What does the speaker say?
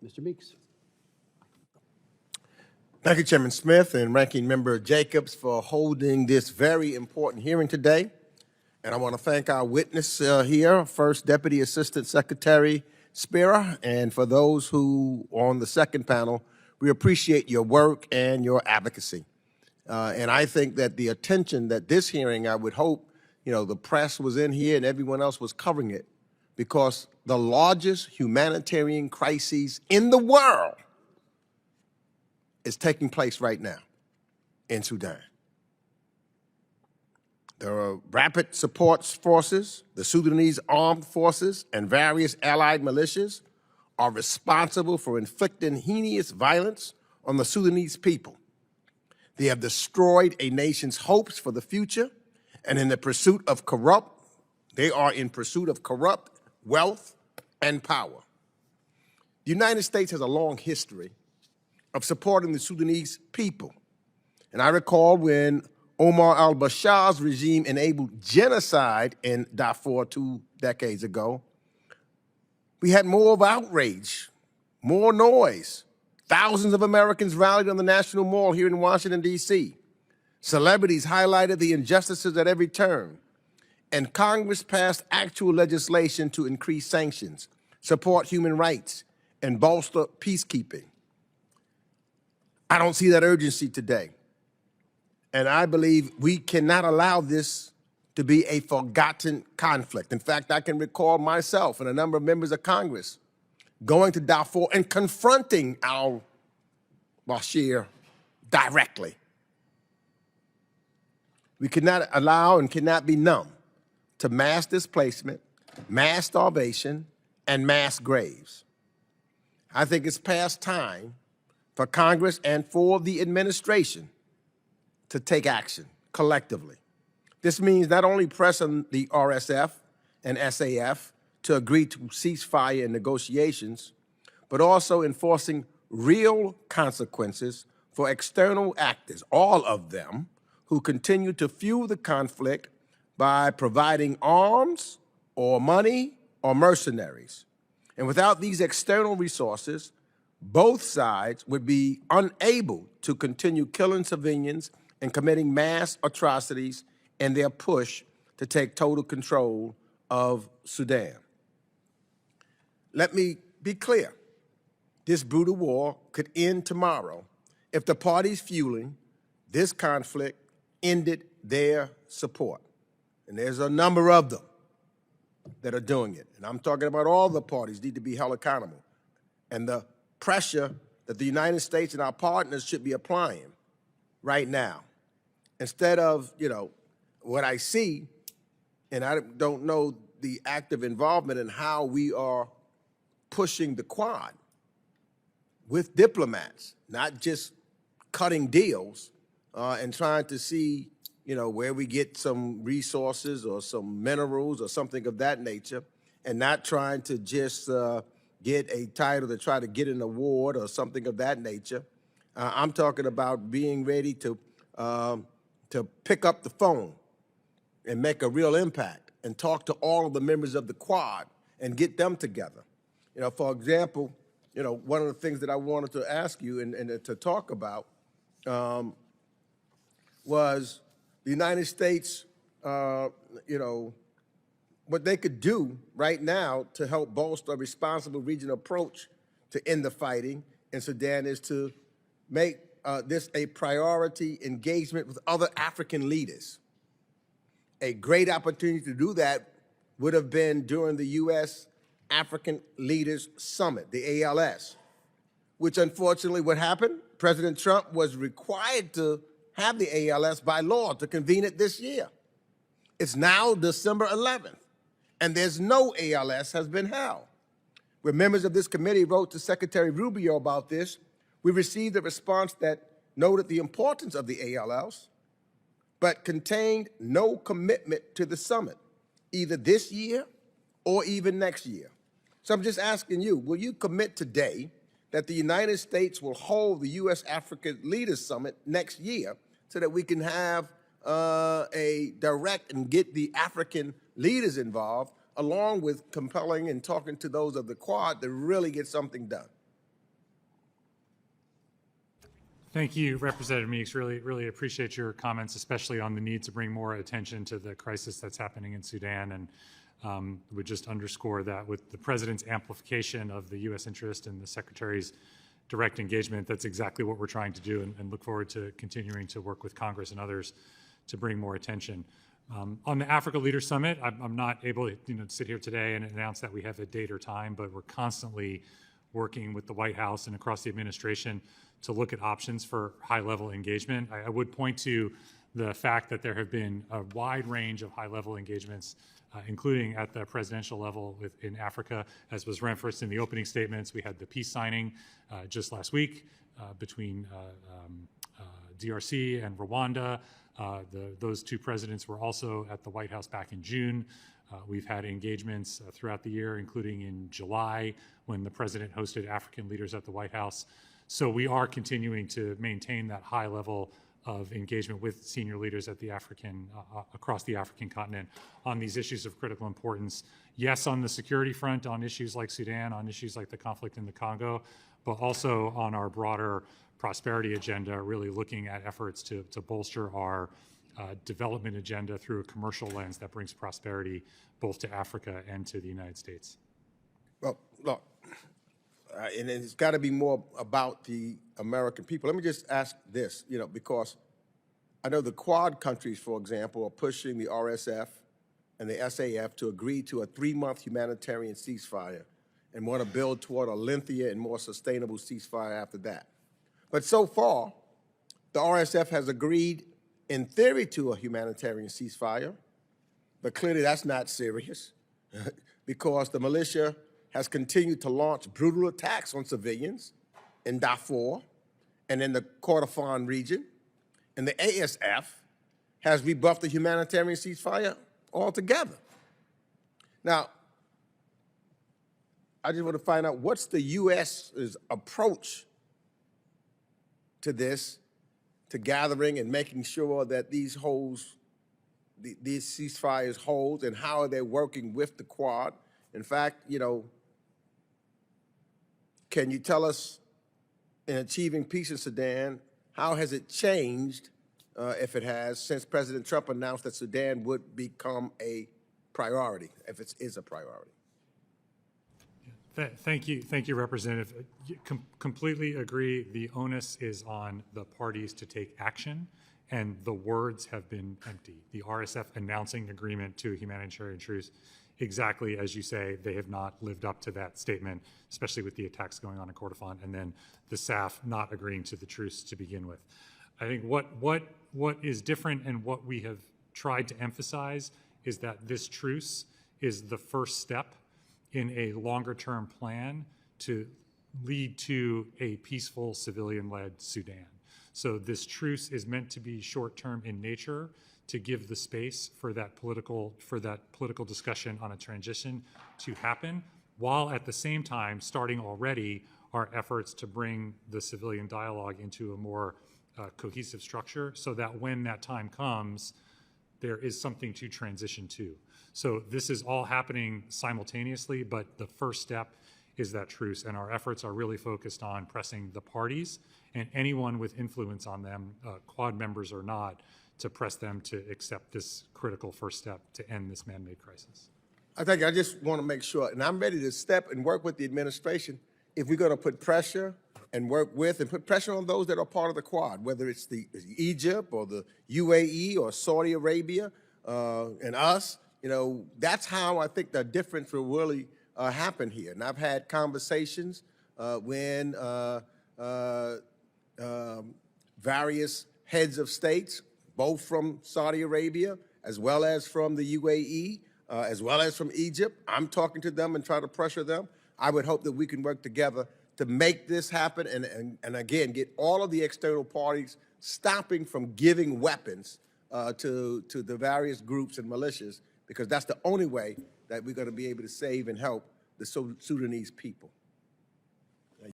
Mr. Meeks. Thank you, Chairman Smith and Ranking Member Jacobs, for holding this very important hearing today. And I want to thank our witness here, First Deputy Assistant Secretary Spira, and for those who are on the second panel, we appreciate your work and your advocacy. And I think that the attention that this hearing, I would hope, the press was in here and everyone else was covering it, because the largest humanitarian crises in the world is taking place right now in Sudan. There are rapid support forces, the Sudanese armed forces, and various allied militias are responsible for inflicting heinous violence on the Sudanese people. They have destroyed a nation's hopes for the future, and they are in pursuit of corrupt wealth and power. The United States has a long history of supporting the Sudanese people. And I recall when Omar al-Bashar's regime enabled genocide in Darfur 2 decades ago, we had more of outrage, more noise. Thousands of Americans rallied on the National Mall here in Washington, D.C. Celebrities highlighted the injustices at every turn. And Congress passed actual legislation to increase sanctions, support human rights, and bolster peacekeeping. I don't see that urgency today. And I believe we cannot allow this to be a forgotten conflict. In fact, I can recall myself and a number of members of Congress going to Darfur and confronting al-Bashir directly. We cannot allow and cannot be numb to mass displacement, mass starvation, and mass graves. I think it's past time for Congress and for the administration to take action collectively. This means not only pressing the RSF and SAF to agree to ceasefire and negotiations, but also enforcing real consequences for external actors, all of them, who continue to fuel the conflict by providing arms or money or mercenaries. And without these external resources, both sides would be unable to continue killing civilians and committing mass atrocities in their push to take total control of Sudan. Let me be clear. This brutal war could end tomorrow if the parties fueling this conflict ended their support. And there's a number of them that are doing it. And I'm talking about all the parties need to be held accountable. And the pressure that the United States and our partners should be applying right now. Instead of, what I see, and I don't know the active involvement in how we are pushing the Quad with diplomats, not just cutting deals and trying to see, where we get some resources or some minerals or something of that nature, and not trying to just get a title to try to get an award or something of that nature. I'm talking about being ready to pick up the phone and make a real impact and talk to all of the members of the Quad and get them together. For example, one of the things that I wanted to ask you and to talk about was the United States, what they could do right now to help bolster a responsible regional approach to end the fighting in Sudan is to make this a priority engagement with other African leaders. A great opportunity to do that would have been during the U.S. African Leaders Summit, the ALS, which unfortunately what happened, President Trump was required to have the ALS by law to convene it this year. It's now December 11th, and there's no ALS has been held. When members of this committee wrote to Secretary Rubio about this, we received a response that noted the importance of the ALS, but contained no commitment to the summit, either this year or even next year. So I'm just asking you, will you commit today that the United States will hold the U.S. Africa Leaders Summit next year so that we can have a direct and get the African leaders involved, along with compelling and talking to those of the Quad to really get something done? Thank you, Representative Meeks. Really appreciate your comments, especially on the need to bring more attention to the crisis that's happening in Sudan, and would just underscore that with the President's amplification of the U.S. interest and the Secretary's direct engagement, that's exactly what we're trying to do, and look forward to continuing to work with Congress and others to bring more attention. On the Africa Leaders Summit, I'm not able to sit here today and announce that we have a date or time, but we're constantly working with the White House and across the administration to look at options for high-level engagement. I would point to the fact that there have been a wide range of high-level engagements, including at the presidential level in Africa. As was referenced in the opening statements, we had the peace signing just last week between DRC and Rwanda. Those two presidents were also at the White House back in June. We've had engagements throughout the year, including in July when the president hosted African leaders at the White House. So we are continuing to maintain that high level of engagement with senior leaders at the across the African continent on these issues of critical importance. Yes, on the security front, on issues like Sudan, on issues like the conflict in the Congo, but also on our broader prosperity agenda, really looking at efforts to bolster our development agenda through a commercial lens that brings prosperity both to Africa and to the United States. Well, look, and it's got to be more about the American people. Let me just ask this, because I know the Quad countries, for example, are pushing the RSF and the SAF to agree to a 3-month humanitarian ceasefire and want to build toward a lengthier and more sustainable ceasefire after that. But so far, the RSF has agreed in theory to a humanitarian ceasefire, but clearly that's not serious because the militia has continued to launch brutal attacks on civilians in Darfur and in the Kordofan region, and the ASF has rebuffed the humanitarian ceasefire altogether. Now, I just want to find out what's the U.S.'s approach to this, to gathering and making sure that these ceasefires hold, and how are they working with the Quad? In fact, can you tell us, in achieving peace in Sudan, how has it changed, if it has, since President Trump announced that Sudan would become a priority, if it is a priority? Thank you, Representative. Completely agree. The onus is on the parties to take action, and the words have been empty. The RSF announcing agreement to a humanitarian truce, exactly as you say, they have not lived up to that statement, especially with the attacks going on in Kordofan, and then the SAF not agreeing to the truce to begin with. I think what is different and what we have tried to emphasize is that this truce is the first step in a longer-term plan to lead to a peaceful civilian-led Sudan. So this truce is meant to be short-term in nature, to give the space for that political discussion on a transition to happen, while at the same time starting already our efforts to bring the civilian dialogue into a more cohesive structure, so that when that time comes, there is something to transition to. So this is all happening simultaneously, but the first step is that truce, and our efforts are really focused on pressing the parties and anyone with influence on them, Quad members or not, to press them to accept this critical first step to end this man-made crisis. I just want to make sure, and I'm ready to step and work with the administration if we're going to put pressure and work with and put pressure on those that are part of the Quad, whether it's the Egypt or the UAE or Saudi Arabia and us. That's how I think the difference will really happen here. And I've had conversations when various heads of states, both from Saudi Arabia, as well as from the UAE, as well as from Egypt. I'm talking to them and try to pressure them. I would hope that we can work together to make this happen and again, get all of the external parties stopping from giving weapons to the various groups and militias, because that's the only way that we're going to be able to save and help the Sudanese people.